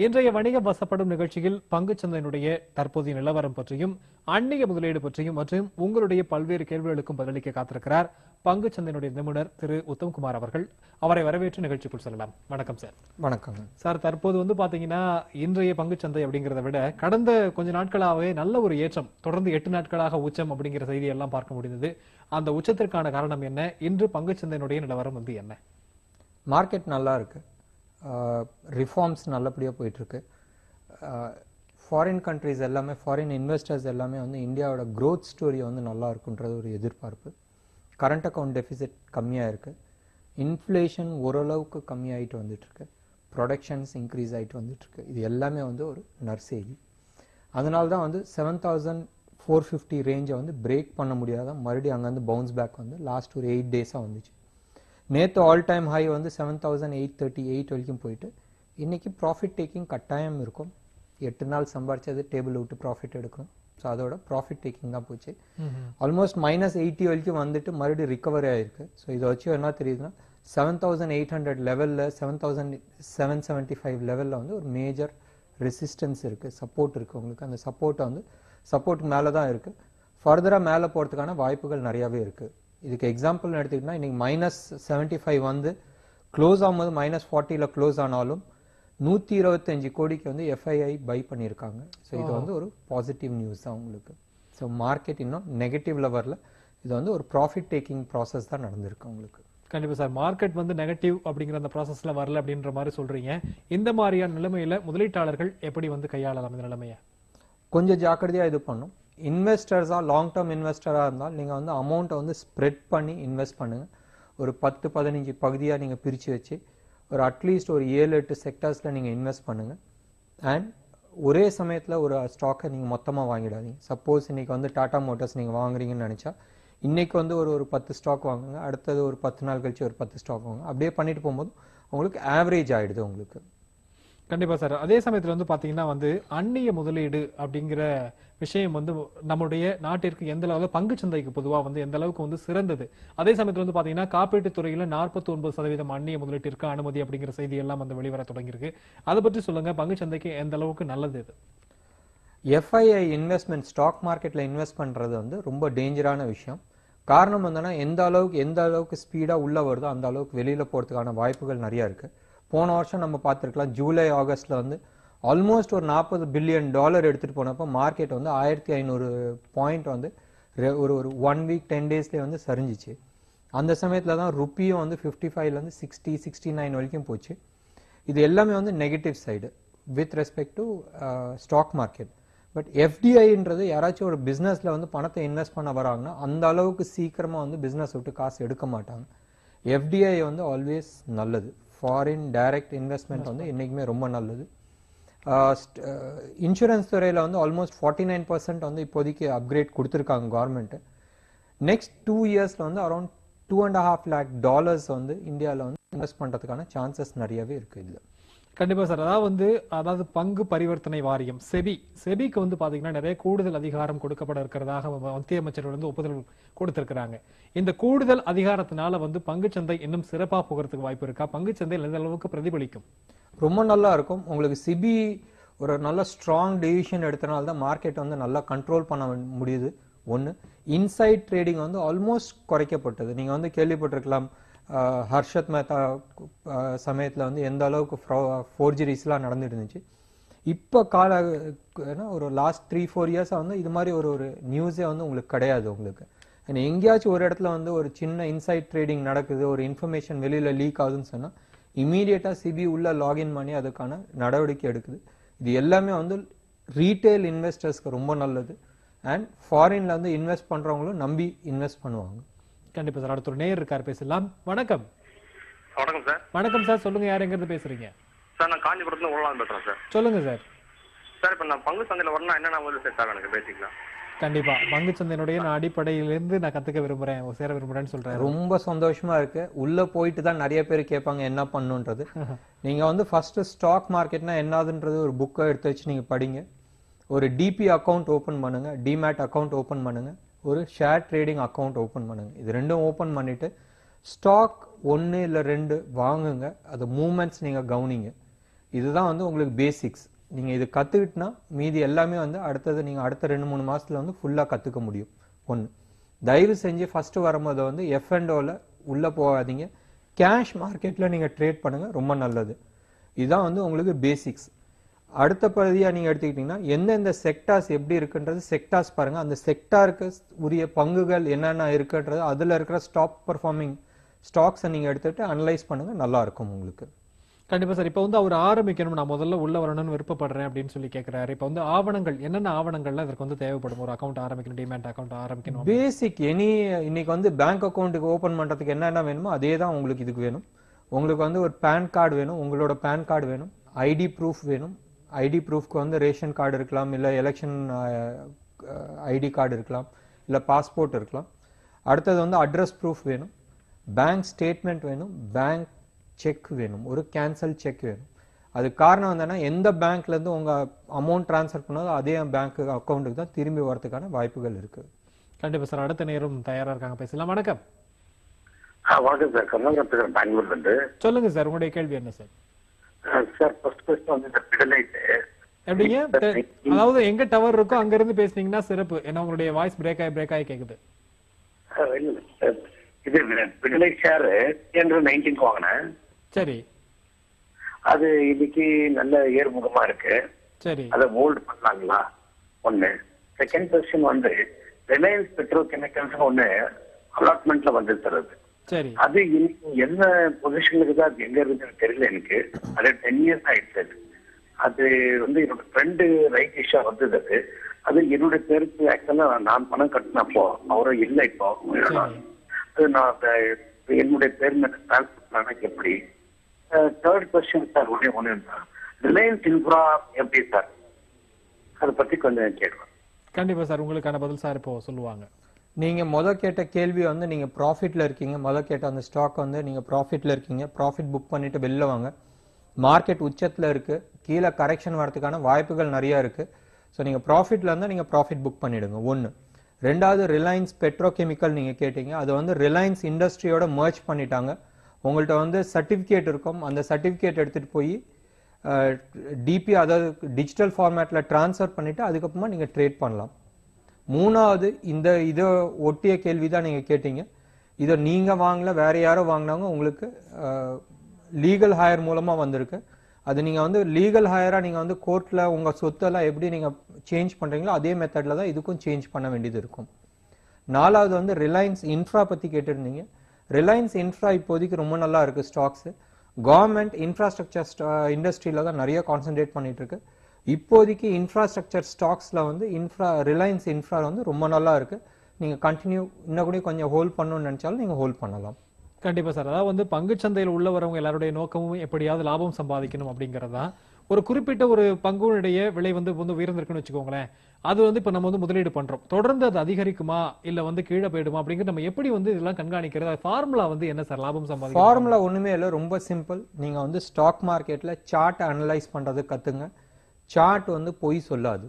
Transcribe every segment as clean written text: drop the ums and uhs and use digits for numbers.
இன்றைய வணிக வசப்படும் நிகழ்ச்சியில் பங்குச்சந்தையினுடைய தற்போதைய நிலவரம் பற்றியும் அந்நிய முதலீடு பற்றியும் மற்றும் உங்களுடைய பல்வேறு கேள்விகளுக்கும் பதிலளிக்க காத்திருக்கிறார் பங்குச்சந்தையினுடைய நிபுணர் திரு உத்தம்குமார் அவர்கள். அவரை வரவேற்று நிகழ்ச்சிக்குள் செல்லலாம். வணக்கம் சார். வணக்கம் சார். தற்போது பாத்தீங்கன்னா இன்றைய பங்குச்சந்தை அப்படிங்கறத விட கடந்த கொஞ்ச நாட்களாகவே நல்ல ஒரு ஏற்றம், தொடர்ந்து 8 நாட்களாக உச்சம் அப்படிங்கிற செய்தி எல்லாம் பார்க்க முடிந்தது. அந்த உச்சத்திற்கான காரணம் என்ன? இன்று பங்குச்சந்தையினுடைய நிலவரம் என்ன? மார்க்கெட் நல்லா இருக்கு, ரிஃபார்ம்ஸ் நல்லபடியாக போயிட்டுருக்கு. ஃபாரின் கண்ட்ரிஸ் எல்லாமே, ஃபாரின் இன்வெஸ்டர்ஸ் எல்லாமே இந்தியாவோட க்ரோத் ஸ்டோரி நல்லா இருக்குன்றது ஒரு எதிர்பார்ப்பு. கரண்ட் அக்கௌண்ட் டெபிசிட் கம்மியாக இருக்குது, இன்ஃப்ளேஷன் ஓரளவுக்கு கம்மியாகிட்டு வந்துட்டுருக்கு, ப்ரொடக்ஷன்ஸ் இன்க்ரீஸ் ஆகிட்டு வந்துட்டுருக்கு. இது எல்லாமே ஒரு நற்செய்தி. அதனால தான் 7450 ரேஞ்சை பிரேக் பண்ண முடியாத மறுபடியும் அங்கேருந்து பவுன்ஸ் பேக் லாஸ்ட் ஒரு 8 டேஸாக வந்துச்சு. நேற்று ஆல் டைம் ஹை 7838 வரைக்கும் போயிட்டு இன்னைக்கு ப்ராஃபிட் டேக்கிங் கட்டாயம் இருக்கும். 8 நாள் சம்பாரிச்சது டேபிள் விட்டு ப்ராஃபிட் எடுக்கணும். ஸோ அதோட ப்ராஃபிட் டேக்கிங் தான் போச்சு. ஆல்மோஸ்ட் -80 வரைக்கும் வந்துட்டு மறுபடியும் ரிகவரி ஆயிருக்கு. ஸோ இதை வச்சு என்ன தெரியுதுன்னா 7800 லெவலில் 7775 லெவலில் ஒரு மேஜர் ரெசிஸ்டன்ஸ் இருக்குது, சப்போர்ட் இருக்குது. உங்களுக்கு அந்த சப்போர்ட் மேலே தான் இருக்குது. ஃபர்தராக மேலே போகிறதுக்கான வாய்ப்புகள் நிறையாவே இருக்குது. இதுக்கு எக்ஸாம்பிள் எடுத்துக்கிட்டா இன்னைக்கு -75 க்ளோஸ் ஆகும்போது -40 க்ளோஸ் ஆனாலும் 125 கோடிக்கு எஃப்ஐஐ பை பண்ணியிருக்காங்க. ஸோ இது ஒரு பாசிட்டிவ் நியூஸ் தான் உங்களுக்கு. ஸோ மார்க்கெட் இன்னும் நெகட்டிவ்ல வரல, இது ஒரு ப்ராஃபிட் டேக்கிங் ப்ராசஸ் தான் நடந்திருக்கு உங்களுக்கு. கண்டிப்பா சார். மார்க்கெட் நெகட்டிவ் அப்படிங்கிற அந்த ப்ராசஸ்ல வரல அப்படின்ற மாதிரி சொல்றீங்க. இந்த மாதிரியான நிலைமையில முதலீட்டாளர்கள் எப்படி கையாளலாம் இந்த நிலைமையை? கொஞ்சம் ஜாக்கிரதையா இது பண்ணும். இன்வெஸ்டர்ஸா, லாங் டேர்ம் இன்வெஸ்டராக இருந்தால் நீங்கள் அமௌண்ட்டை ஸ்ப்ரெட் பண்ணி இன்வெஸ்ட் பண்ணுங்கள். ஒரு 10-15 பகுதியாக நீங்கள் பிரித்து வச்சு ஒரு அட்லீஸ்ட் ஒரு 7-8 செக்டர்ஸில் நீங்கள் இன்வெஸ்ட் பண்ணுங்கள். அண்ட் ஒரே சமயத்தில் ஒரு ஸ்டாக்கை நீங்கள் மொத்தமாக வாங்கிடாதீங்க. சப்போஸ் இன்றைக்கி டாடா மோட்டார்ஸ் நீங்கள் வாங்குறீங்கன்னு நினச்சா இன்றைக்கி ஒரு 10 ஸ்டாக் வாங்குங்க, அடுத்தது ஒரு 10 நாள் கழிச்சு ஒரு 10 ஸ்டாக் வாங்குங்க. அப்படியே பண்ணிட்டு போகும்போது உங்களுக்கு ஆவரேஜ் ஆகிடுது உங்களுக்கு. கண்டிப்பா சார். அதே சமயத்துல பாத்தீங்கன்னா அந்நிய முதலீடு அப்படிங்கிற விஷயம் நம்முடைய நாட்டிற்கு எந்த அளவுக்கு பங்கு சந்தைக்கு பொதுவா எந்த அளவுக்கு சிறந்தது. அதே சமயத்துல பாத்தீங்கன்னா காப்பீட்டு துறையில 49% அந்நிய முதலீட்டிற்கு அனுமதி அப்படிங்கிற செய்தி எல்லாம் வெளிவர தொடங்கியிருக்கு. அதை பற்றி சொல்லுங்க. பங்கு சந்தைக்கு எந்த அளவுக்கு நல்லது இது? எஃப்ஐஐ இன்வெஸ்ட்மெண்ட், ஸ்டாக் மார்க்கெட்ல இன்வெஸ்ட் பண்றது ரொம்ப டேஞ்சரான விஷயம். காரணம் எந்த அளவுக்கு ஸ்பீடா உள்ள வருதோ அந்த அளவுக்கு வெளியில போறதுக்கான வாய்ப்புகள் நிறைய இருக்கு. போன வருஷம் நம்ம பார்த்துருக்கலாம், ஜூலை ஆகஸ்ட்ல ஆல்மோஸ்ட் ஒரு $40 பில்லியன் எடுத்துட்டு போனப்போ மார்க்கெட் 1500 பாயிண்ட் ஒரு 1 வீக் 10 டேஸ்லேயே சரிஞ்சிச்சு. அந்த சமயத்தில் தான் ருப்பியும் 55லேருந்து 60, 69 வரைக்கும் போச்சு. இது எல்லாமே negative side with respect to stock market. But எஃப்டிஐன்றது யாராச்சும் ஒரு பிஸ்னஸில் பணத்தை இன்வெஸ்ட் பண்ண வராங்கன்னா அந்த அளவுக்கு சீக்கிரமாக பிஸ்னஸ் விட்டு காசு எடுக்க மாட்டாங்க. எஃப்டிஐ ஆல்வேஸ் நல்லது. ஃபாரின் டைரக்ட் இன்வெஸ்ட்மெண்ட் இன்னைக்குமே ரொம்ப நல்லது. இன்சூரன்ஸ் துறையில் ஆல்மோஸ்ட் 49% இப்போதைக்கு அப்கிரேட் கொடுத்துருக்காங்க கவர்மெண்ட். நெக்ஸ்ட் 2 இயர்ஸில் அரௌண்ட் $2.5 lakh இந்தியாவில் இன்வெஸ்ட் பண்ணுறதுக்கான சான்சஸ் நிறையவே இருக்கு இதில். கண்டிப்பா சார். அதாவது பங்கு பரிவர்த்தனை வாரியம் செபிக்கு பாத்தீங்கன்னா நிறைய கூடுதல் அதிகாரம் கொடுக்கப்பட இருக்கிறதாக மத்திய அமைச்சர் ஒப்புதல் கொடுத்திருக்கிறாங்க. இந்த கூடுதல் அதிகாரத்தினால பங்குச்சந்தை இன்னும் சிறப்பா போகிறதுக்கு வாய்ப்பு இருக்கா? பங்குச்சந்தையில் எந்த அளவுக்கு பிரதிபலிக்கும்? ரொம்ப நல்லா இருக்கும். உங்களுக்கு சிபி ஒரு நல்ல ஸ்ட்ராங் டிசிஷன் எடுத்தனால தான் மார்க்கெட் நல்லா கண்ட்ரோல் பண்ண முடியுது. ஒன்று, இன்சைட் ட்ரேடிங் ஆல்மோஸ்ட் குறைக்கப்பட்டது. நீங்க கேள்விப்பட்டிருக்கலாம், ஹர்ஷத் மேத்தா சமயத்தில் எந்த அளவுக்கு ஃபோர்ஜரிஸ்லாம் நடந்துட்டு இருந்துச்சு. இப்போ ஒரு லாஸ்ட் 3-4 இயர்ஸாக இது மாதிரி ஒரு நியூஸே உங்களுக்கு கிடையாது உங்களுக்கு. எங்கேயாச்சும் ஒரு இடத்துல ஒரு சின்ன இன்சைட் ட்ரேடிங் நடக்குது, ஒரு இன்ஃபர்மேஷன் வெளியில லீக் ஆகுதுன்னு சொன்னா இமீடியட்டா சிபி உள்ள லாகின் பண்ணி அதுக்கான நடவடிக்கை எடுக்குது. இது எல்லாமே ரீட்டைல் இன்வெஸ்டர்ஸ்க்கு ரொம்ப நல்லது. அண்ட் ஃபாரின்ல இன்வெஸ்ட் பண்றவங்களும் நம்பி இன்வெஸ்ட் பண்ணுவாங்க. கண்டிப்பா சார். அடுத்த ஒரு நேயர் இருக்கார், பேசலாம். வணக்கம். வணக்கம் சார். வணக்கம் சார். சொல்லுங்க, யார் எங்க இருந்து பேசுறீங்க? சார், நான் காஞ்சிபுரத்துல உள்ளாந்து பேசுறேன் சார். சொல்லுங்க சார். சார், இப்ப நான் பங்கு சந்தையில வரணும் என்னென்ன முதல்ல செட் ஆகும் எனக்கு பேசிக்கலா? கண்டிப்பா பங்கு சந்தையினுடைய நான் அடிப்படையிலிருந்து நான் கத்துக்க விரும்புறேன், சேர விரும்புறேன்னு சொல்றேன். ரொம்ப சந்தோஷமா இருக்கு. உள்ள போயிட்டு தான் நிறைய பேர் கேட்பாங்க என்ன பண்ணுன்றது. நீங்க ஃபர்ஸ்ட் ஸ்டாக் மார்க்கெட்னா என்னதுன்றது ஒரு புக்கை எடுத்து வச்சு நீங்க படிங்க. ஒரு டிபி அக்கௌண்ட் ஓபன் பண்ணுங்க, டிமேட் அக்கௌண்ட் ஓபன் பண்ணுங்க, ஒரு ஷேர் ட்ரேடிங் அக்கௌண்ட் ஓபன் பண்ணுங்க. இது ரெண்டும் ஓபன் பண்ணிட்டு ஸ்டாக் 1 இல்ல 2 வாங்குங்க. அது மூவ்மெண்ட்ஸ் நீங்க கவனிங்க. இதுதான் வந்து உங்களுக்கு பேசிக்ஸ். நீங்க இது கத்துக்கிட்டனா மீதி எல்லாமே வந்து அடுத்தது நீங்க அடுத்த 2-3 மாசத்துல வந்து ஃபுல்லா கத்துக்க முடியும். ஒன்று, தயவு செஞ்சு ஃபர்ஸ்ட் வரும்போது வந்து F&Oல உள்ள போகாதீங்க. கேஷ் மார்க்கெட்ல நீங்க ட்ரேட் பண்ணுங்க, ரொம்ப நல்லது. இதுதான் வந்து உங்களுக்கு பேசிக்ஸ். அடுத்த பகுதியா நீங்க எடுத்துக்கிட்டீங்கன்னா எந்தெந்த செக்டார்ஸ் எப்படி இருக்குன்றது செக்டார்ஸ் பாருங்க. அந்த செக்டாருக்கு உரிய பங்குகள் என்னென்ன இருக்குன்றது அதுல இருக்கிற ஸ்டாப் பெர்ஃபார்மிங் ஸ்டாக்ஸை நீங்க எடுத்துட்டு அனலைஸ் பண்ணுங்க, நல்லா இருக்கும் உங்களுக்கு. கண்டிப்பா சார். இப்ப வந்து அவர் ஆரம்பிக்கணும், நான் முதல்ல உள்ள வரணும்னு விருப்பப்படுறேன் அப்படின்னு சொல்லி கேட்கிறாரு. இப்ப வந்து ஆவணங்கள் என்னென்ன ஆவணங்கள்லாம் இதற்கு வந்து தேவைப்படும்? ஒரு அக்கௌண்ட் ஆரம்பிக்கணும், டிமேட் அக்கௌண்ட் ஆரம்பிக்கணும். பேசிக் இன்னைக்கு வந்து பேங்க் அக்கௌண்ட்டுக்கு ஓபன் பண்றதுக்கு என்னென்ன வேணுமோ அதே தான் உங்களுக்கு இதுக்கு வேணும். உங்களுக்கு வந்து ஒரு பேன் கார்டு வேணும், உங்களோட பேன் கார்டு வேணும், ஐடி ப்ரூஃப் வேணும். ஐடி ப்ரூஃப்க்கு வந்து ரேஷன் கார்டு இருக்கலாம், இல்லை எலெக்ஷன் ஐடி கார்டு இருக்கலாம், இல்லை பாஸ்போர்ட் இருக்கலாம். அடுத்தது வந்து அட்ரஸ் ப்ரூஃப் வேணும், பேங்க் ஸ்டேட்மெண்ட் வேணும், பேங்க் செக் வேணும், ஒரு கேன்சல் செக் வேணும். அது காரணம் என்னன்னா எந்த பேங்க்ல இருந்து உங்க அமௌண்ட் டிரான்ஸ்ஃபர் பண்ணாதோ அதே பேங்க் அக்கௌண்ட்டுக்கு தான் திரும்பி வரதுக்கான வாய்ப்புகள் இருக்கு. கண்டிப்பா சார். அடுத்த நேரம் தயாரா இருக்காங்க, பேசலாம். வணக்கம். வணக்கம் சார், கர்நாடகா பேசுறேன், பெங்களூர்ல இருந்து. சொல்லுங்க சார், உங்களுடைய கேள்வி என்ன சார்? சார் ஃபர்ஸ்ட் வந்து இந்த பிடலைட் எப்படிங்க? அதாவது எங்க டவர் இருக்கோ அங்க இருந்து பேசுனீங்கன்னா சிறப்பு. ஏன்னா உங்களுடைய வாய்ஸ் பிரேக் ஆகி கேக்குது. இது பிடலைட் ஷேர் 319 வாங்கினேன். சரி. அது இன்னைக்கு நல்ல ஏறுமுகமா இருக்கு. சரி. அதை ஹோல்ட் பண்ணலாங்களா? ஒண்ணு. செகண்ட் கொஸ்டின் வந்து ரிலையன்ஸ் பெட்ரோ கெமிக்கல்ஸ் ஒண்ணு அலாட்மெண்ட்ல வந்து தருது. சரி. அது என்ன பொசிஷனுக்கு தான் எங்க இருக்குன்னு தெரியல எனக்கு. அது 10 இயர்ஸ் ஆயிடுச்சு. அது வந்து என்னோட ஃப்ரெண்டு ரைட் இஷ்யூ வந்தது. அது என்னுடைய பேருக்கு ஆக்சுவலா நான் பணம் கட்டினப்போ அவரும் இல்லை. இப்போ அது நான் என்னுடைய பேர் டிரான்ஸ்பர் பண்ண எப்படி? தேர்ட் கொஸ்டின் சார், ஒண்ணு ரிலையன்ஸ் இன்ஃப்ரா எப்படி சார்? அதை பத்தி கொஞ்சம் கேட்கலாம். கண்டிப்பா சார், உங்களுக்கான பதில் சார் இப்போ சொல்லுவாங்க. நீங்க கேட்ட கேள்வி வந்து நீங்க ப்ராஃபிட்ல இருக்கீங்க. கேட்ட அந்த ஸ்டாக் வந்து நீங்க ப்ராஃபிட்ல இருக்கீங்க. ப்ராஃபிட் புக் பண்ணிட்டு வெளில வாங்க. மார்க்கெட் உச்சத்துல இருக்கு, கீழே கரெக்ஷன் வரதுக்கான வாய்ப்புகள் நிறைய இருக்கு. ஸோ நீங்க ப்ராஃபிட்ல இருந்தா நீங்க ப்ராஃபிட் புக் பண்ணிடுங்க. ஒன்று. ரெண்டாவது, ரிலையன்ஸ் பெட்ரோகெமிக்கல் நீங்க கேட்டீங்க. அது வந்து ரிலையன்ஸ் இண்டஸ்ட்ரியோட மர்ஜ் பண்ணிட்டாங்க. உங்கள்கிட்ட வந்து சர்டிபிகேட் இருக்கும். அந்த சர்டிபிகேட் எடுத்துட்டு போய் டிபி, அதாவது டிஜிட்டல் ஃபார்மேட்ல டிரான்ஸ்ஃபர் பண்ணிட்டு அதுக்கப்புறமா நீங்க ட்ரேட் பண்ணலாம். மூணாவது, இதை ஒட்டிய கேள்வி தான் நீங்க கேட்டீங்க. இதை நீங்க வாங்கல, வேற யாரோ வாங்கினாங்க, உங்களுக்கு லீகல் ஹையர் மூலமா வந்திருக்கு. அது நீங்க வந்து லீகல் ஹையரா நீங்க வந்து கோர்ட்ல உங்க சொத்தெல்லாம் எப்படி நீங்க சேஞ்ச் பண்றீங்களோ அதே மெத்தட்ல தான் இதுக்கும் சேஞ்ச் பண்ண வேண்டியது இருக்கும். நாலாவது வந்து ரிலையன்ஸ் இன்ஃப்ரா பத்தி கேட்டிருந்தீங்க. ரிலையன்ஸ் இன்ஃப்ரா இப்போதைக்கு ரொம்ப நல்லா இருக்கு ஸ்டாக்ஸ். கவர்மெண்ட் இன்ஃப்ராஸ்ட்ரக்சர் இண்டஸ்ட்ரியில தான் நிறைய கான்சென்ட்ரேட் பண்ணிட்டு இருக்கு. இப்போதைக்கு இன்ஃப்ராஸ்ட்ரக்சர் ஸ்டாக்ஸ்ல வந்து ரிலையன்ஸ் இன்ஃப்ரா வந்து ரொம்ப நல்லா இருக்கு. நீங்க கண்டினியூ இன்னும் கூட கொஞ்சம் ஹோல்ட் பண்ணணும்னு நினைச்சாலும் நீங்க ஹோல்ட் பண்ணலாம். கண்டிப்பா சார். அதாவது வந்து பங்குச்சந்தையில் உள்ள வரவங்க எல்லாருடைய நோக்கமும் எப்படியாவது லாபம் சம்பாதிக்கணும் அப்படிங்கறதா. ஒரு குறிப்பிட்ட ஒரு பங்குடைய விலை வந்து உயர்ந்திருக்குன்னு வச்சுக்கோங்களேன். அது வந்து இப்ப நம்ம வந்து முதலீடு பண்றோம், தொடர்ந்து அது அதிகரிக்குமா இல்ல வந்து கீழே போயிடுமா அப்படிங்கிறது நம்ம எப்படி வந்து இதெல்லாம் கண்காணிக்கிறது? ஃபார்முலா வந்து என்ன சார் லாபம் சம்பாதிக்க? ஃபார்முலா ஒண்ணுமே இல்லை, ரொம்ப சிம்பிள். நீங்க வந்து ஸ்டாக் மார்க்கெட்ல சார்ட் அனலைஸ் பண்றது கத்துங்க. சார்ட் வந்து பொய் சொல்லாது.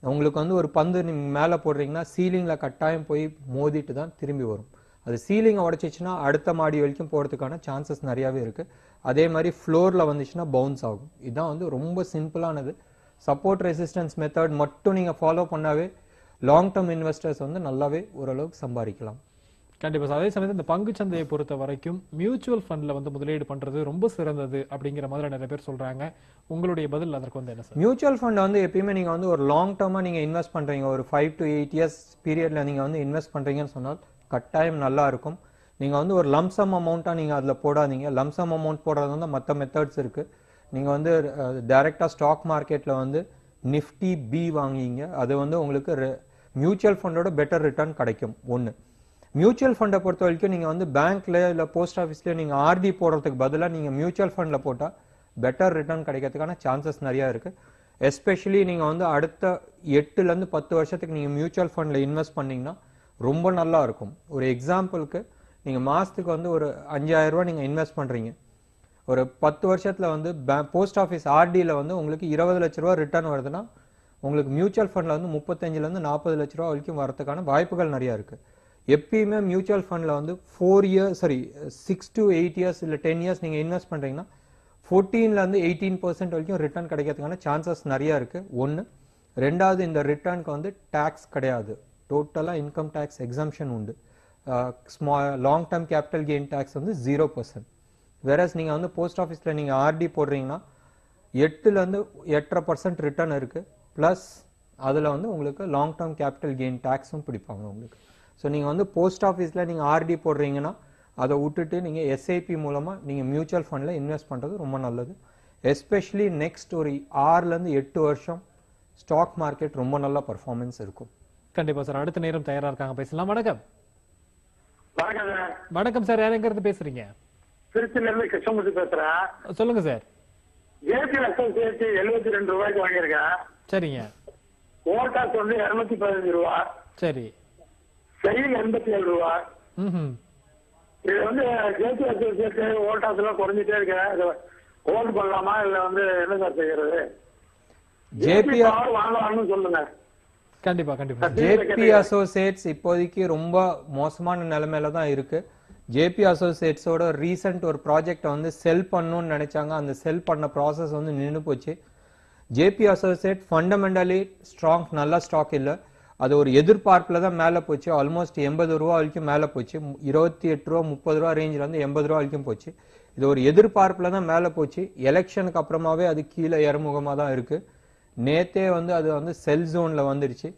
உங்களுக்கு வந்து ஒரு பந்து நீங்க மேல போடுறீங்கன்னா சீலிங்ல கட்டாயம் போய் மோதிட்டு தான் திரும்பி வரும். அது சீலிங்கை உடைச்சிச்சுன்னா அடுத்த மாடி வரைக்கும் போறதுக்கான சான்சஸ் நிறையவே இருக்கு. அதே மாதிரி ஃப்ளோர்ல வந்துச்சுன்னா பவுன்ஸ் ஆகும். இதுதான் வந்து ரொம்ப சிம்பிளானது. சப்போர்ட் ரெசிஸ்டன்ஸ் மெத்தட் மட்டும் நீங்க ஃபாலோ பண்ணாவே லாங் டர்ம் இன்வெஸ்டர்ஸ் வந்து நல்லாவே ஓரளவுக்கு சம்பாதிக்கலாம். கண்டிப்பா சார். அதே சமயத்தில் இந்த பங்கு சந்தையை பொறுத்த வரைக்கும் மியூச்சுவல் ஃபண்ட்ல வந்து முதலீடு பண்றது ரொம்ப சிறந்தது அப்படிங்கிற மாதிரி நிறைய பேர் சொல்றாங்க. உங்களுடைய பதில் அதற்கு வந்து என்ன சார்? மியூச்சுவல் ஃபண்ட் வந்து எப்பயுமே நீங்க வந்து ஒரு லாங் டர்மா நீங்க இன்வெஸ்ட் பண்றீங்க, ஒரு 5 to 8 years பீரியட்ல நீங்க வந்து இன்வெஸ்ட் பண்றீங்கன்னு சொன்னால் கட்டாயம் நல்லா இருக்கும். நீங்க வந்து ஒரு லம்சம் அமௌண்ட்டா நீங்க அதுல போடாதீங்க. லம்சம் அமௌண்ட் போடுறது வந்து மற்ற மெத்தட்ஸ் இருக்கு. நீங்க வந்து டைரக்டா ஸ்டாக் மார்க்கெட்ல வந்து நிஃப்டி பி வாங்கிங்க. அது வந்து உங்களுக்கு மியூச்சுவல் ஃபண்டோட பெட்டர் ரிட்டர்ன் கிடைக்கும். ஒன்று. மியூச்சுவல் ஃபண்டை பொறுத்த வரைக்கும் நீங்க வந்து பேங்க்ல இல்ல போஸ்ட் ஆஃபீஸ்ல நீங்க ஆர்டி போடுறதுக்கு பதிலாக நீங்க மியூச்சுவல் ஃபண்ட்ல போட்டா பெட்டர் ரிட்டர்ன் கிடைக்கிறதுக்கான சான்சஸ் நிறைய இருக்கு. எஸ்பெஷலி நீங்க வந்து அடுத்த 8 to 10 வருஷத்துக்கு நீங்க மியூச்சுவல் ஃபண்ட்ல இன்வெஸ்ட் பண்ணீங்கன்னா ரொம்ப நல்லா இருக்கும். ஒரு எக்ஸாம்பிளுக்கு நீங்க மாசத்துக்கு வந்து ஒரு 5000 ரூபாய் நீங்க இன்வெஸ்ட் பண்றீங்க. ஒரு 10 வருஷத்துல வந்து போஸ்ட் ஆஃபீஸ் ஆர்டியில் வந்து உங்களுக்கு 20 லட்ச ரூபாய் ரிட்டர்ன் வருதுன்னா உங்களுக்கு மியூச்சுவல் ஃபண்ட்ல வந்து 35 to 40 லட்ச ரூபாய் வரைக்கும் வரதுக்கான வாய்ப்புகள் நிறைய இருக்கு. எப்பயுமே மியூச்சுவல் ஃபண்ட்ல வந்து 6 to 8 years இல்ல 10 years நீங்க இன்வெஸ்ட் பண்றீங்கன்னா 14லேருந்து 18% வரைக்கும் ரிட்டர்ன் கிடைக்கிறதுக்கான சான்சஸ் நிறைய இருக்கு. ஒன்று. ரெண்டாவது, இந்த ரிட்டர்னுக்கு வந்து டேக்ஸ் கிடையாது, டோட்டலாக இன்கம் டேக்ஸ் எக்ஸம்ஷன் உண்டு. Long term capital gain tax வந்து 0%. வேறஸ் நீங்கள் வந்து போஸ்ட் ஆஃபீஸில் நீங்கள் ஆர்டி போடுறீங்கன்னா 8லேருந்து 8.5% ரிட்டர்ன் இருக்குது. ப்ளஸ் அதில் வந்து உங்களுக்கு லாங் டேர்ம் கேபிட்டல் கெயின் டேக்ஸும் பிடிப்பாங்க உங்களுக்கு. ஸோ நீங்கள் வந்து போஸ்ட் ஆஃபீஸில் நீங்கள் ஆர்டி போடுறீங்கன்னா அதை விட்டுட்டு நீங்கள் எஸ்ஐபி மூலமாக நீங்கள் மியூச்சுவல் ஃபண்டில் இன்வெஸ்ட் பண்ணுறது ரொம்ப நல்லது. எஸ்பெஷலி நெக்ஸ்ட் ஒரு 6லேருந்து 8 வருஷம் ஸ்டாக் மார்க்கெட் ரொம்ப நல்ல பர்ஃபார்மன்ஸ் இருக்கும். கண்டிப்பா சார். அடுத்த நேரம் தயாரா இருக்காங்க, பேசலாம். வணக்கம். வணக்கம் சார். வணக்கம் சார், யார் எங்க இருந்து பேசுறீங்க? திருச்சியில இருந்து கிருஷ்ணமூர்த்தி பேசுறேன். சொல்லுங்க சார். ஜேபி அசோசியேட் 72 ரூபாய்க்கு வாங்கியிருக்கேன். சரிங்க. ஓல்டாஸ் வந்து 215 ரூபா. சரி. செயில் 87 ரூபா. ம். இது வந்து ஜேபி அசோசியேட் ஓல்டாஸ் எல்லாம் குறைஞ்சிட்டே இருக்கு. ஹோல்ட் பண்ணலாமா இல்ல வந்து என்ன சார் செய்யறது? ஜேபி வாங்கலாம்னு சொல்லுங்க. கண்டிப்பா கண்டிப்பா. ஜேபி அசோசியேட்ஸ் இப்போதைக்கு ரொம்ப மோசமான நிலைமையில தான் இருக்கு. ஜேபி அசோசியேட்ஸோட ரீசெண்ட் ஒரு ப்ராஜெக்டை வந்து செல் பண்ணணும்னு நினைச்சாங்க, அந்த செல் பண்ண ப்ராசஸ் வந்து நின்று போச்சு. ஜேபி அசோசியேட் ஃபண்டமெண்டலி ஸ்ட்ராங், நல்ல ஸ்டாக் இல்லை. அது ஒரு எதிர்பார்ப்பில் தான் மேலே போச்சு. ஆல்மோஸ்ட் 80 ரூபா வரைக்கும் மேலே போச்சு. 28 ரூபா 30 ரூபா ரேஞ்சில் வந்து 80 ரூபா வரைக்கும் போச்சு. இது ஒரு எதிர்பார்ப்பில் தான் மேலே போச்சு. எலெக்ஷனுக்கு அப்புறமாவே அது கீழே இறமுகமாக தான் இருக்கு. நேத்தே வந்து அது வந்து செல் ஜோன்ல வந்துருச்சு.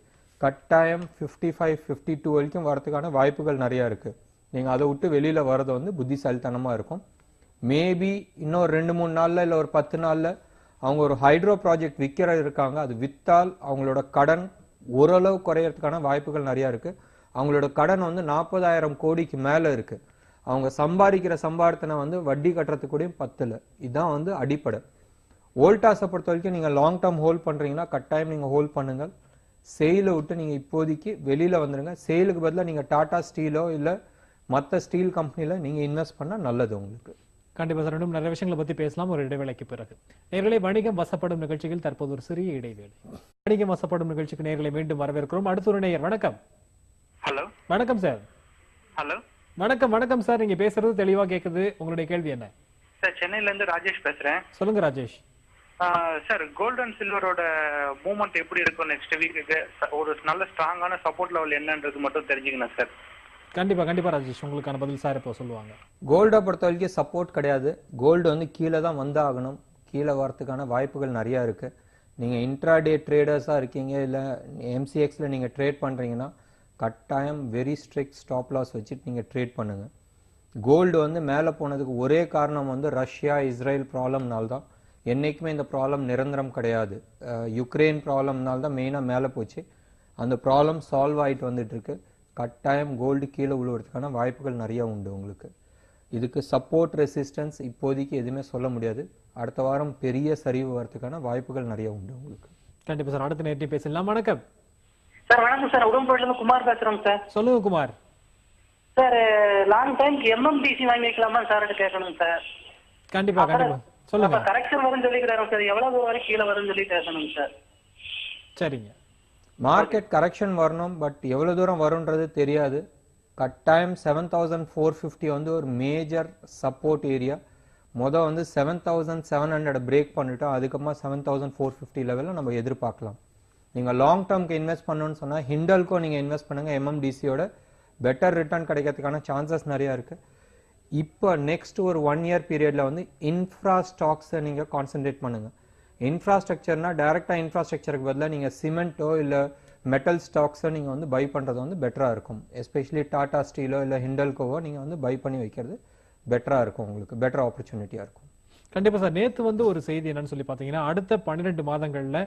கட்டாயம் 55 52 வரைக்கும் வரதுக்கான வாய்ப்புகள் நிறைய இருக்கு. நீங்க அதை விட்டு வெளியில வர்றது வந்து புத்திசாலித்தனமா இருக்கும். மேபி இன்னும் 2-3 நாள்ல இல்ல ஒரு 10 நாள்ல அவங்க ஒரு ஹைட்ரோ ப்ராஜெக்ட் விற்கிற இருக்காங்க. அது வித்தால் அவங்களோட கடன் ஓரளவு குறையறதுக்கான வாய்ப்புகள் நிறைய இருக்கு. அவங்களோட கடன் வந்து 40,000 கோடிக்கு மேல இருக்கு. அவங்க சம்பாதிக்கிற சம்பாதனை வந்து வட்டி கட்டுறதுக்கு கூடயும் பத்தல. இதுதான் வந்து அடிப்படை. வோல்டாஸை பொறுத்த வரைக்கும் நீங்கள் லாங் டேர்ம் ஹோல்ட் பண்ணுறீங்கன்னா கட்டாயம் நீங்கள் ஹோல்ட் பண்ணுங்கள். சேலை விட்டு நீங்கள் இப்போதைக்கு வெளியில் வந்துடுங்க. சேலுக்கு பதிலாக நீங்கள் டாடா ஸ்டீலோ இல்லை மற்ற ஸ்டீல் கம்பெனியில் நீங்கள் இன்வெஸ்ட் பண்ணால் நல்லது உங்களுக்கு. கண்டிப்பா சார். இன்னும் நிறைய விஷயங்களை பத்தி பேசலாம் ஒரு இடைவேளைக்கு பிறகு. நேயர்களே, வணிகம் வசப்படும் நிகழ்ச்சியில் தற்போது ஒரு சிறிய இடைவேளை. வணிகம் வசப்படும் நிகழ்ச்சிக்கு நேயர்களை மீண்டும் வரவேற்கிறோம். அடுத்த ஒரு நேயர். வணக்கம். ஹலோ. வணக்கம் சார். ஹலோ. வணக்கம். வணக்கம் சார், நீங்க பேசுறது தெளிவா கேக்குது. உங்களுடைய கேள்வி என்ன? சார், சென்னையில இருந்து ராஜேஷ் பேசுறேன். சொல்லுங்க ராஜேஷ். சார், கோல்ட் அண்ட் சில்வரோட மூவ்மெண்ட் எப்படி இருக்கும் நெக்ஸ்ட் வீக்குக்கு? ஒரு நல்ல ஸ்ட்ராங்கான சப்போர்ட் லெவல் என்னன்றது மட்டும் தெரிஞ்சுக்கணும் சார். கண்டிப்பா கண்டிப்பா ராஜேஷ், உங்களுக்கான பதில் சார் இப்போ சொல்லுவாங்க. கோல்டை பொறுத்த வரைக்கும் சப்போர்ட் கிடையாது. கோல்டு வந்து கீழே தான் வந்தாகணும். கீழே வரதுக்கான வாய்ப்புகள் நிறையா இருக்கு. நீங்க இன்ட்ராடே ட்ரேடர்ஸா இருக்கீங்க இல்லை எம்சிஎக்ஸ்ல நீங்க ட்ரேட் பண்றீங்கன்னா கட்டாயம் வெரி ஸ்ட்ரிக்ட் ஸ்டாப் லாஸ் வச்சுட்டு நீங்க ட்ரேட் பண்ணுங்க. கோல்டு வந்து மேலே போனதுக்கு ஒரே காரணம் வந்து ரஷ்யா இஸ்ரேல் ப்ராப்ளம்னால தான். என்னைக்குமே இந்த ப்ராப்ளம் நிரந்தரம் கிடையாது. யுக்ரைன் ப்ராப்ளம்னால தான் மெயினாக மேலே போச்சு. அந்த ப்ராப்ளம் சால்வ் ஆகிட்டு வந்துட்டு இருக்கு. கட்டாயம் கோல்டு கீழே விழுவதுக்கான வாய்ப்புகள் நிறைய உண்டு உங்களுக்கு. இதுக்கு சப்போர்ட் ரெசிஸ்டன்ஸ் இப்போதைக்கு எதுவுமே சொல்ல முடியாது. அடுத்த வாரம் பெரிய சரிவு வரதுக்கான வாய்ப்புகள் நிறைய உண்டு உங்களுக்கு. கண்டிப்பா சார். அடுத்த நேரத்தையும் பேசலாம். வணக்கம் சார். வணக்கம் சார். உடம்புல குமார் பேசுறோம் சார். சொல்லுங்க குமார். சார், லாங் டைம்க்கு எம்எம்டிசி வாங்கி வைக்கலாமா சார் கேட்கணும் சார். கண்டிப்பா கண்டிப்பா சொல்லுங்க. கரெக்ஷன் வரும்னு சொல்லிக்கிறாங்க சார். எவ்வளவு வரைக்கும் கீழே வரும்னு சொல்லி பேசணும் சார். சரிங்க. மார்க்கெட் கரெக்ஷன் வரணும், பட் எவ்வளவு தூரம் வரும்ன்றது தெரியாது. கட்டாயம் 7450 வந்து ஒரு மேஜர் சப்போர்ட் ஏரியா. வந்து 7700 பிரேக் பண்ணிட்டோம். அதுக்கப்புறமா 7450 லெவலில் நம்ம எதிர்பார்க்கலாம். நீங்கள் லாங் டேர்ம்க்கு இன்வெஸ்ட் பண்ணணும்னு சொன்னால் ஹிண்டல்கோ நீங்கள் இன்வெஸ்ட் பண்ணுங்க. எம்எம்டிசியோட பெட்டர் ரிட்டர்ன் கிடைக்கிறதுக்கான சான்சஸ் நிறையா இருக்கு. இப்போ நெக்ஸ்ட் ஒரு 1 இயர் பீரியட்ல வந்து இன்ஃப்ரா ஸ்டாக்ஸை நீங்கள் கான்சென்ட்ரேட் பண்ணுங்க. இன்ஃப்ராஸ்ட்ரக்சர்னா டைரக்டா இன்ஃப்ராஸ்ட்ரக்சருக்கு பதிலாக நீங்கள் சிமெண்ட்டோ இல்லை மெட்டல் ஸ்டாக்ஸோ நீங்கள் வந்து பை பண்ணுறது வந்து பெட்டராக இருக்கும். எஸ்பெஷலி டாடா ஸ்டீலோ இல்லை ஹிண்டல்கோவோ நீங்கள் வந்து பை பண்ணி வைக்கிறது பெட்டராக இருக்கும். உங்களுக்கு பெட்டர் ஆப்பர்ச்சுனிட்டியாக இருக்கும். கண்டிப்பா சார். நேத்து வந்து ஒரு செய்தி என்னன்னு சொல்லி பாத்தீங்கன்னா, அடுத்த 12 மாதங்கள்ல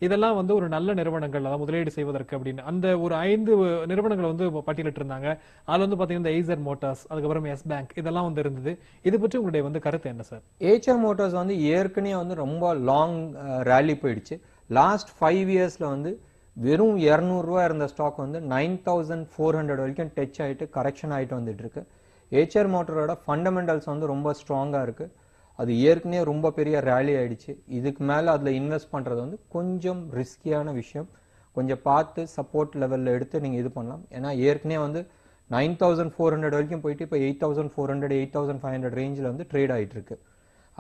இதெல்லாம் வந்து ஒரு நல்ல நிறுவனங்கள், அதாவது முதலீடு செய்வதற்கு அப்படின்னு அந்த ஒரு 5 நிறுவனங்களை வந்து பட்டியலிட்டு இருந்தாங்க. அதுல வந்து பாத்தீங்கன்னா எய்சர் மோட்டார்ஸ், அதுக்கப்புறம் எஸ் பேங்க், இதெல்லாம் வந்து இருந்தது. இது பற்றி உங்களுடைய வந்து கருத்து என்ன சார்? ஏச்சர் மோட்டார்ஸ் வந்து ஏற்கனவே வந்து ரொம்ப லாங் ரேலி போயிடுச்சு. லாஸ்ட் 5 இயர்ஸ்ல வந்து வெறும் 200 ரூபா இருந்த ஸ்டாக் வந்து 9400 வரைக்கும் டச் ஆயிட்டு கரெக்ஷன் ஆயிட்டு வந்துட்டு இருக்கு. ஏச்சர் மோட்டரோட ஃபண்டமெண்டல்ஸ் வந்து ரொம்ப ஸ்ட்ராங்கா இருக்கு. அது ஏற்கனவே ரொம்ப பெரிய ரேலி ஆயிடுச்சு. இதுக்கு மேல அதுல இன்வெஸ்ட் பண்றது வந்து கொஞ்சம் ரிஸ்கியான விஷயம். கொஞ்சம் பார்த்து சப்போர்ட் லெவல்ல எடுத்து நீங்க இது பண்ணலாம். ஏன்னா ஏற்கனவே வந்து 9400 வரைக்கும் போயிட்டு இப்போ 8400 8500 ரேஞ்சில் வந்து ட்ரேட் ஆயிட்டு இருக்கு.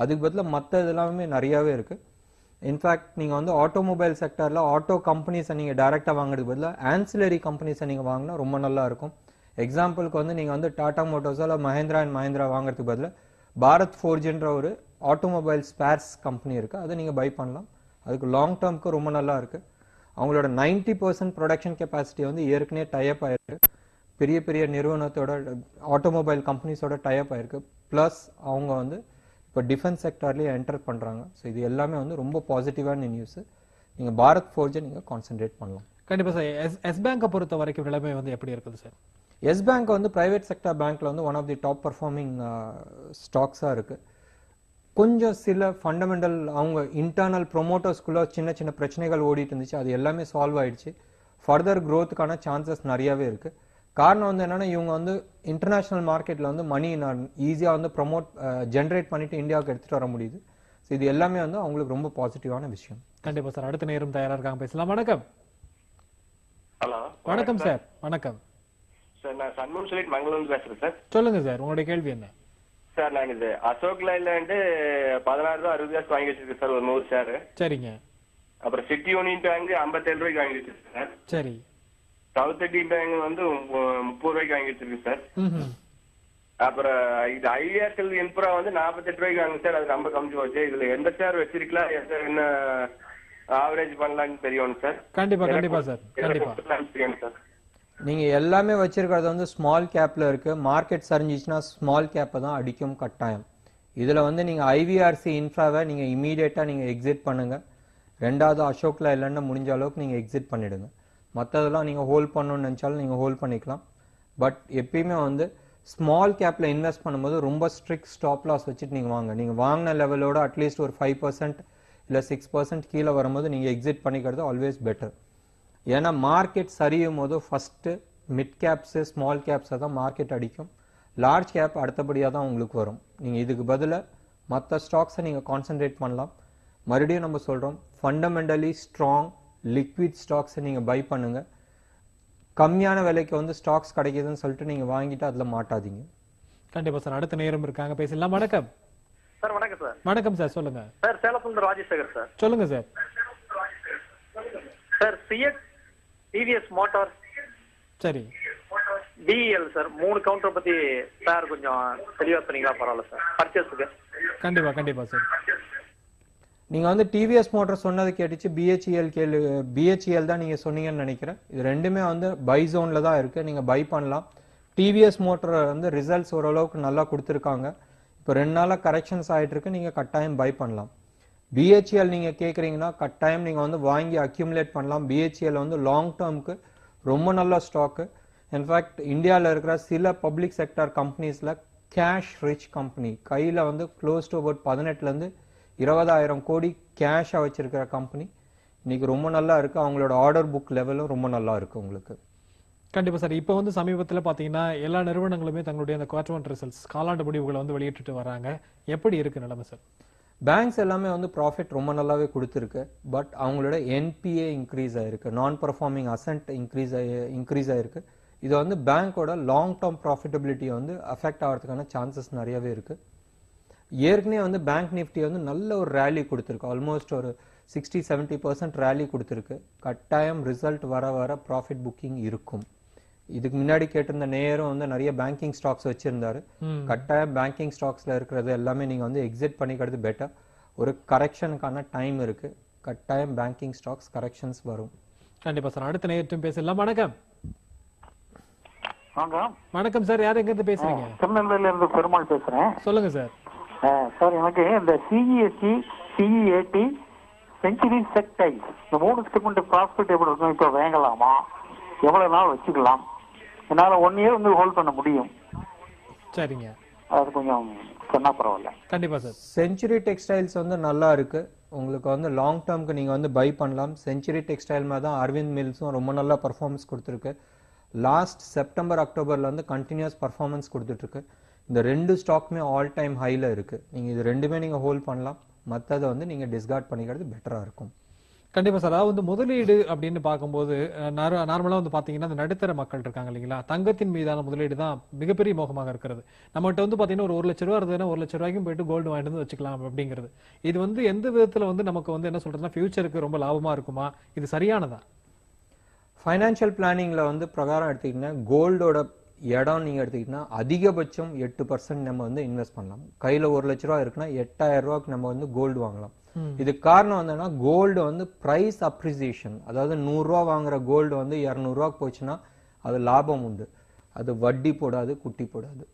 அதுக்கு பதிலாக மற்ற இதெல்லாமே நிறையாவே இருக்கு. இன்ஃபேக்ட் நீங்க வந்து ஆட்டோமொபைல் செக்டர்ல ஆட்டோ கம்பெனிஸை நீங்க டைரக்டா வாங்குறதுக்கு பதிலாக ஆன்சிலரி கம்பெனிஸை நீங்க வாங்கினா ரொம்ப நல்லா இருக்கும். எக்ஸாம்பிளுக்கு வந்து நீங்க வந்து டாடா மோட்டார்ஸோ இல்லை மஹேந்திரா அண்ட் மஹேந்திரா வாங்குறதுக்கு பதிலாக பாரத் ஃபோர்ஜின்ற ஒரு ஆட்டோமொபைல் ஸ்பேர்ஸ் கம்பெனி இருக்கு, அதை நீங்க பை பண்ணலாம். அதுக்கு லாங் டேர்முக்கு ரொம்ப நல்லா இருக்கு. அவங்களோட 90% ப்ரொடக்ஷன் கெப்பாசிட்டி வந்து ஏற்கனவே டைப் ஆயிருக்கு, பெரிய பெரிய நிறுவனத்தோட ஆட்டோமொபைல் கம்பெனிஸோட டைப் ஆயிருக்கு. ப்ளஸ் அவங்க வந்து இப்போ டிஃபென்ஸ் செக்டார்லேயே என்டர் பண்ணுறாங்க. ஸோ இது எல்லாமே வந்து ரொம்ப பாசிட்டிவான நியூஸ். நீங்கள் பாரத் ஃபோர்ஜை நீங்கள் கான்சென்ட்ரேட் பண்ணலாம். கண்டிப்பா சார். எஸ் பேங்கை பொறுத்த வரைக்கும் நிலைமை வந்து எப்படி இருக்குது சார்? எஸ் பேங்க் வந்து பிரைவேட் செக்டர் பேங்க்ல வந்து one of the top performing ஸ்டாக்ஸாக இருக்கு. கொஞ்சம் சில ஃபண்டமெண்டல் அவங்க இன்டர்னல் ப்ரொமோட்டர்ஸ்குள்ள சின்ன சின்ன பிரச்சனைகள் ஓடிட்டு இருந்துச்சு, அது எல்லாமே சால்வ் ஆயிடுச்சு. ஃபர்தர் க்ரோத்துக்கான சான்சஸ் நிறையாவே இருக்கு. காரணம் வந்து என்னன்னா இவங்க வந்து இன்டர்நேஷனல் மார்க்கெட்ல வந்து மணி ஈஸியாக வந்து ஜென்ரேட் பண்ணிட்டு இந்தியாவுக்கு எடுத்துட்டு வர முடியுது. ஸோ இது எல்லாமே வந்து அவங்களுக்கு ரொம்ப பாசிட்டிவான விஷயம். கண்டிப்பா சார். அடுத்த நேரம் தயாரா இருக்காங்க, பேசலாம். வணக்கம். ஹலோ, வணக்கம் சார். வணக்கம் சார். நான் சண்முகம் சொல்லிட்டு மங்களூர்ல பேசுறேன் சார். சொல்லுங்க சார், உங்களுடைய கேள்வி என்ன? சார் நான் இது அசோக் லைலாண்டு 16 ரூபா 60 காசு வாங்கி வச்சிருக்கேன் சார், ஒரு 100 ஷேர். சரிங்க. அப்புறம் சிட்டி யூனியன் பேங்க் 57 ரூபாய்க்கு வாங்கி வச்சிருக்கேன் சார். சரி. சவுத் இண்டியன் பேங்க் வந்து 30 ரூபாய்க்கு வாங்கி வச்சிருக்கேன் சார். அப்புறம் இது ஐஆர்எல் இன்ஃப்ரா வந்து 48 ரூபாய்க்கு வாங்க சார், அது ரொம்ப கம்மி போச்சு. இதுல எந்த ஷேர் வச்சிருக்கலாம், என்ன ஆவரேஜ் பண்ணலாம்னு தெரியும் சார். கண்டிப்பா கண்டிப்பா சார். கண்டிப்பா தெரியும் சார். நீங்க எல்லாமே வச்சிருக்கிறது வந்து ஸ்மால் கேப்ல இருக்கு. மார்க்கெட் சரிஞ்சிச்சுன்னா ஸ்மால் கேப்பை தான் அடிக்கும் கட்டாயம். இதுல வந்து நீங்க ஐவிஆர்சி இன்ஃப்ராவை நீங்க இமீடியட்டா நீங்க எக்ஸிட் பண்ணுங்க. ரெண்டாவது அசோக்ல இல்லைன்னா முடிஞ்ச அளவுக்கு நீங்க எக்ஸிட் பண்ணிடுங்க. மற்றதெல்லாம் நீங்க ஹோல்ட் பண்ணணும்னு நினைச்சாலும் நீங்க ஹோல்ட் பண்ணிக்கலாம். பட் எப்பயுமே வந்து ஸ்மால் கேப்ல இன்வெஸ்ட் பண்ணும்போது ரொம்ப ஸ்ட்ரிக்ட் ஸ்டாப் லாஸ் வச்சுட்டு நீங்க வாங்க. நீங்க வாங்கின லெவலோட அட்லீஸ்ட் ஒரு 5% இல்லை 6% கீழே வரும்போது நீங்க எக்ஸிட் பண்ணிக்கிறது ஆல்வேஸ் பெட்டர். ஏன்னா மார்க்கெட் சரியும் போது ஃபர்ஸ்ட் மிட் கேப்ஸு ஸ்மால் கேப்ஸை தான் மார்க்கெட் அடிக்கும். லார்ஜ் கேப் அடுத்தபடியாக தான் உங்களுக்கு வரும். நீங்கள் இதுக்கு பதிலாக மற்ற ஸ்டாக்ஸை நீங்கள் கான்சென்ட்ரேட் பண்ணலாம். மறுபடியும் நம்ம சொல்கிறோம், ஃபண்டமெண்டலி ஸ்ட்ராங் லிக்விட் ஸ்டாக்ஸை நீங்கள் பை பண்ணுங்க. கம்மியான விலைக்கு வந்து ஸ்டாக்ஸ் கிடைக்குதுன்னு சொல்லிட்டு நீங்கள் வாங்கிட்டு அதில் மாட்டாதீங்க. கண்டிப்பா சார். அடுத்த நேரம் இருக்காங்க, பேசலாம். வணக்கம் சார். வணக்கம் சார். வணக்கம் சார், சொல்லுங்க சார். சேலத்துல ராஜசேகர் சார். சொல்லுங்க sir. Sir CEAT TVS motor சரி. டிஎல் சார் 3 கவுண்டர் பத்தி சார் கொஞ்சம் தெளிவா சொன்னீங்களா பரவாயில்ல சார், பர்ச்சேஸ்க்கு. கண்டிப்பா கண்டிப்பா சார். நீங்கள் வந்து டிவிஎஸ் மோட்டார் சொன்னது கேட்டுச்சு, பிஹெச்இஎல் தான் நீங்கள் சொன்னீங்கன்னு நினைக்கிறேன். இது ரெண்டுமே வந்து பை ஜோனில் தான் இருக்குது, நீங்கள் பை பண்ணலாம். டிவிஎஸ் மோட்டர் வந்து ரிசல்ட்ஸ் ஓரளவுக்கு நல்லா கொடுத்துருக்காங்க. இப்போ 2 நாளாக கரெக்ஷன்ஸ் ஆகிட்டு இருக்கு, நீங்கள் கட்டாயம் பை பண்ணலாம். பிஹெச்இஎல் நீங்கள் கேட்குறீங்கன்னா கட்டாயம் நீங்கள் வந்து வாங்கி அக்யூமுலேட் பண்ணலாம். பிஹெச்இஎல் வந்து லாங் டேர்முக்கு ரொம்ப நல்ல ஸ்டாக்கு. இன்ஃபேக்ட் இந்தியாவில் இருக்கிற சில பப்ளிக் செக்டர் கம்பெனிஸில் கேஷ் ரிச் கம்பெனி, கையில் வந்து க்ளோஸ் டு அபவுட் 18,000 to 20,000 கோடி கேஷாக வச்சிருக்கிற கம்பெனி இன்னைக்கு ரொம்ப நல்லா இருக்கு. அவங்களோட ஆர்டர் புக் லெவலும் ரொம்ப நல்லா இருக்கு உங்களுக்கு. கண்டிப்பா சார். இப்போ வந்து சமீபத்தில் பார்த்தீங்கன்னா எல்லா நிறுவனங்களுமே தங்களுடைய அந்த குவார்டர் ஒன் ரிசல்ட்ஸ் காலாண்டு முடிவுகளை வந்து வெளியிட்டு வராங்க. எப்படி இருக்கு நிலைமை சார்? பேங்க்ஸ் எல்லாமே வந்து ப்ராஃபிட் ரொம்ப நல்லாவே கொடுத்துருக்கு. பட் அவங்களோட என்பிஏ இன்க்ரீஸ் ஆயிருக்கு, நான் பர்ஃபார்மிங் அசென்ட் இன்க்ரீஸ் ஆயிருக்கு. இது வந்து பேங்கோட லாங் டேர்ம் ப்ராஃபிட்டபிலிட்டியை வந்து அஃபெக்ட் ஆகிறதுக்கான சான்சஸ் நிறையவே இருக்கு. ஏற்கனவே வந்து பேங்க் நிஃப்டி வந்து நல்ல ஒரு ரேலி கொடுத்துருக்கு, ஆல்மோஸ்ட் ஒரு 60-70% ரேலி கொடுத்துருக்கு. கட்டாயம் ரிசல்ட் வர வர ப்ராஃபிட் புக்கிங் இருக்கும். இதுக்கு முன்னாடி கேட்டிருந்த நேரம் வந்து நிறைய பேங்கிங் ஸ்டாக்ஸ் வச்சிருந்தாரு. கட்டாயம் பேங்கிங் ஸ்டாக்ஸ்ல இருக்கிறது எல்லாமே நீங்க வந்து எக்ஸிட் பண்ணிக்கிறது பெட்டர். ஒரு கரெக்ஷனுக்கான டைம் இருக்கு. கட்டாயம் பேங்கிங் ஸ்டாக்ஸ் கரெக்ஷன்ஸ் வரும். கண்டிப்பா சார். அடுத்த நேரத்தையும் பேசலாம். வணக்கம். வணக்கம் சார். யார் எங்க இருந்து பேசுறீங்க? திருநெல்வேலியில இருந்து பெருமாள் பேசுறேன். சொல்லுங்க சார். சார் எனக்கு இந்த சிஇஎஸ்சி, சிஇஏடி, செஞ்சுரி செக்டைல்ஸ் இந்த 3 செக்மெண்ட் ப்ராஃபிட் எப்படி இருக்கும், இப்போ வாங்கலாமா, எவ்வளவு நாள் வச்சுக்கலாம், என்னால 1 இயர் வந்து ஹோல்ட் பண்ண முடியும். சரிங்க. அது கொஞ்சம் சொன்னா பரவாயில்ல. கண்டிப்பா சார். செஞ்சுரி டெக்ஸ்டைல்ஸ் வந்து நல்லா இருக்கு. உங்களுக்கு வந்து லாங் டேர்ம்க்கு நீங்க வந்து பை பண்ணலாம். செஞ்சுரி டெக்ஸ்டைல் மாதிரி தான் அரவிந்த் மில்ஸும் ரொம்ப நல்லா பர்ஃபார்மன்ஸ் கொடுத்துருக்கு. லாஸ்ட் செப்டம்பர் அக்டோபர்ல வந்து கண்டினியூஸ் பர்ஃபார்மன்ஸ் கொடுத்துட்டு இருக்கு. இந்த 2 ஸ்டாக்குமே ஆல் டைம் ஹைல இருக்கு. நீங்க இது ரெண்டுமே நீங்க ஹோல்ட் பண்ணலாம். மற்றதை வந்து நீங்க டிஸ்கார்ட் பண்ணிக்கிறது பெட்டரா இருக்கும். கண்டிப்பா சார். அதாவது வந்து முதலீடு அப்படின்னு பார்க்கும்போது நார்மலா வந்து பாத்தீங்கன்னா இந்த நடுத்தர மக்கள் இருக்காங்க இல்லைங்களா, தங்கத்தின் மீதான முதலீடு தான் மிகப்பெரிய மோகமாக இருக்கிறது. நம்மகிட்ட வந்து பாத்தீங்கன்னா ஒரு 1,00,000 ரூபா இருந்ததுன்னா 1,00,000 ரூபாய்க்கும் போயிட்டு கோல்டு வாங்கிட்டு வந்து வச்சுக்கலாம் அப்படிங்கிறது. இது வந்து எந்த விதத்துல வந்து நமக்கு வந்து என்ன சொல்றதுன்னா ஃபியூச்சருக்கு ரொம்ப லாபமா இருக்குமா? இது சரியானதா? ஃபைனான்சியல் பிளானிங்ல வந்து பிரகாரம் எடுத்துக்கிட்டீங்கன்னா கோல்டோட இடம் நீங்க எடுத்துக்கிட்டீங்கன்னா அதிகபட்சம் 8% நம்ம வந்து இன்வெஸ்ட் பண்ணலாம். கையில 1,00,000 ரூபா இருக்குன்னா 8,000 ரூபாய்க்கு நம்ம வந்து கோல்டு வாங்கலாம். இதுக்கு காரணம் என்னன்னா கோல்டு வந்து பிரைஸ் அப்ரிசியேஷன், அதாவது 100 ரூபா வாங்குற கோல்டு வந்து 200 ரூபாய்க்கு போச்சுன்னா அது லாபம் உண்டு. அது வட்டி போடாது, குட்டி போடாது.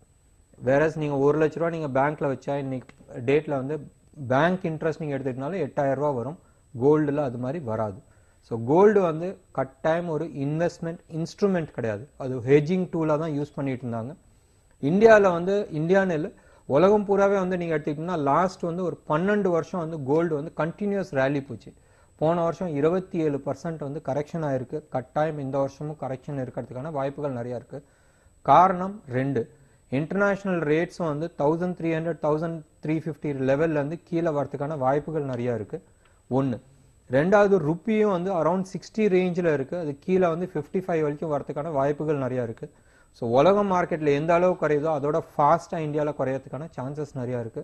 வேறஸ் நீங்க 1,00,000 ரூபா நீங்க பேங்க்ல வச்சா இன்னைக்கு டேட்ல வந்து பேங்க் இன்ட்ரெஸ்ட் நீங்க எடுத்துக்கிட்டனால 8,000 ரூபா வரும். கோல்டுல அது மாதிரி வராது. ஸோ கோல்டு வந்து கட்டாயம் ஒரு இன்வெஸ்ட்மெண்ட் இன்ஸ்ட்ருமெண்ட் கிடையாது, அது ஹெஜிங் டூலாக தான் யூஸ் பண்ணிட்டு இருந்தாங்க. இந்தியாவில் வந்து இந்தியான்னு உலகம் பூராவே வந்து நீங்கள் எடுத்துக்கிட்டீங்கன்னா லாஸ்ட் வந்து ஒரு 12 வருஷம் வந்து கோல்டு வந்து கண்டினியூஸ் ரேலி போச்சு. போன வருஷம் 27% வந்து கரெக்ஷன் ஆயிருக்கு. கட்டாயம் இந்த வருஷமும் கரெக்ஷன் இருக்கிறதுக்கான வாய்ப்புகள் நிறைய இருக்கு. காரணம் 2, இன்டர்நேஷனல் ரேட்ஸும் வந்து 1300 1350 லெவல்ல இருந்து கீழே வரதுக்கான வாய்ப்புகள் நிறைய இருக்கு. 1. 2வது ருப்பியும் வந்து அரௌண்ட் 60 ரேஞ்சில் இருக்கு, அது கீழே வந்து 55 வரைக்கும் வரதுக்கான வாய்ப்புகள் நிறைய இருக்கு. ஸோ உலக மார்க்கெட்ல எந்த அளவு குறையுதோ அதோட ஃபாஸ்டா இந்தியாவில் குறையறதுக்கான சான்சஸ் நிறைய இருக்கு.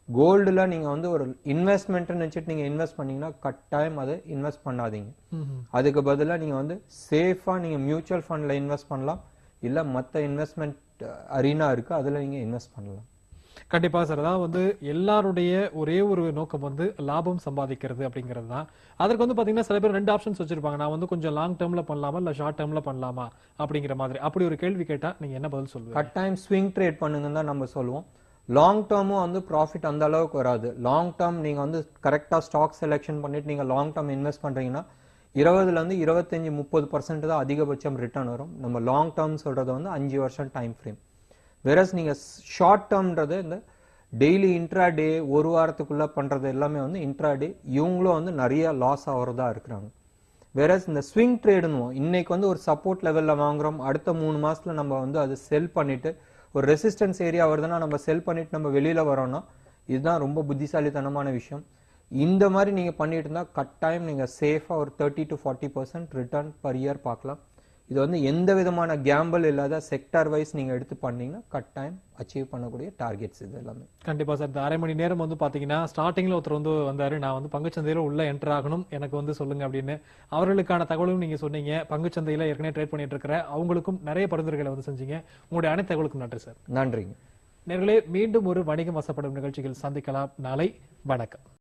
கோல்டுல நீங்க வந்து ஒரு இன்வெஸ்ட்மெண்ட்னு வச்சுட்டு நீங்க இன்வெஸ்ட் பண்ணீங்கன்னா கட்டாயம் அதை இன்வெஸ்ட் பண்ணாதீங்க. அதுக்கு பதிலாக நீங்க வந்து சேஃபா நீங்க மியூச்சுவல் ஃபண்ட்ல இன்வெஸ்ட் பண்ணலாம், இல்ல மற்ற இன்வெஸ்ட்மெண்ட் அரீனா இருக்கு அதுல நீங்க இன்வெஸ்ட் பண்ணலாம். கண்டிப்பா சார். அதாவது வந்து எல்லாருடைய ஒரே ஒரு நோக்கம் வந்து லாபம் சம்பாதிக்கிறது அப்படிங்கிறது தான். அதற்கு வந்து பாத்தீங்கன்னா சில பேர் 2 ஆப்ஷன்ஸ் வச்சிருப்பாங்க. நான் வந்து கொஞ்சம் லாங் டேர்ம்ல பண்ணலாமா இல்ல ஷார்ட் டேர்ம்ல பண்ணலாமா அப்படிங்கிற மாதிரி. அப்படி ஒரு கேள்வி கேட்டா நீங்க என்ன பதில் சொல்லுவீங்க? கட்டாயம் ஸ்விங் ட்ரேட் பண்ணுங்கன்னு தான் நம்ம சொல்லுவோம். லாங் டேர்மும் வந்து ப்ராஃபிட் அந்த அளவுக்கு வராது. லாங் டேர்ம் நீங்க வந்து கரெக்டா ஸ்டாக் செலெக்ஷன் பண்ணிட்டு நீங்க லாங் டேர்ம் இன்வெஸ்ட் பண்றீங்கன்னா 20ல இருந்து 25-30% தான் அதிகபட்சம் ரிட்டர்ன் வரும். நம்ம லாங் டேர்ம் சொல்றது வந்து 5 வருஷம் டைம் ஃப்ரேம். வேறஸ் நீங்க ஷார்ட் டேர்ம்ன்றது இந்த டெய்லி இன்ட்ராடே ஒரு வாரத்துக்குள்ள பண்றது எல்லாமே வந்து இன்ட்ராடே, இவங்களும் வந்து நிறைய லாஸ் ஆகிறதா இருக்கிறாங்க. வேறஸ் இந்த ஸ்விங் ட்ரேடுன்னு இன்னைக்கு வந்து ஒரு சப்போர்ட் லெவல்ல வாங்குறோம், அடுத்த 3 மாசத்துல நம்ம வந்து அது செல் பண்ணிட்டு ஒரு ரெசிஸ்டன்ஸ் ஏரியா வருதுன்னா நம்ம செல் பண்ணிட்டு நம்ம வெளியில வரோம்னா இதுதான் ரொம்ப புத்திசாலித்தனமான விஷயம். இந்த மாதிரி நீங்க பண்ணிட்டு இருந்தா கட்டாயம் நீங்க சேஃபா ஒரு 30 to 40% ரிட்டர்ன் பர் இயர் பார்க்கலாம். இது வந்து எந்த விதமான கேம்பிள் இல்லாத செக்டார் வைஸ் நீங்க எடுத்து பண்ணீங்கன்னா கட்டாயம் அச்சீவ் பண்ணக்கூடிய டார்கெட்ஸ் இது எல்லாமே. கண்டிப்பா சார். இந்த 1/2 மணி நேரம் வந்து பாத்தீங்கன்னா ஸ்டார்டிங்ல ஒருத்தர் வந்து வந்தாரு, நான் வந்து பங்குச்சந்தையில உள்ள என்டர் ஆகணும், எனக்கு வந்து சொல்லுங்க அப்படின்னு. அவர்களுக்கான தகவலும் நீங்க சொன்னீங்க. பங்குச்சந்தையில ஏற்கனவே ட்ரேட் பண்ணிட்டு இருக்கிற அவங்களுக்கும் நிறைய பரிந்துரைகளை வந்து செஞ்சீங்க. உங்களுடைய அனைத்து தகவலுக்கும் நன்றி சார். நன்றிங்க. நேர்களே, மீண்டும் ஒரு வணிகம் வசப்படும் நிகழ்ச்சிகள் சந்திக்கலாம் நாளை. வணக்கம்.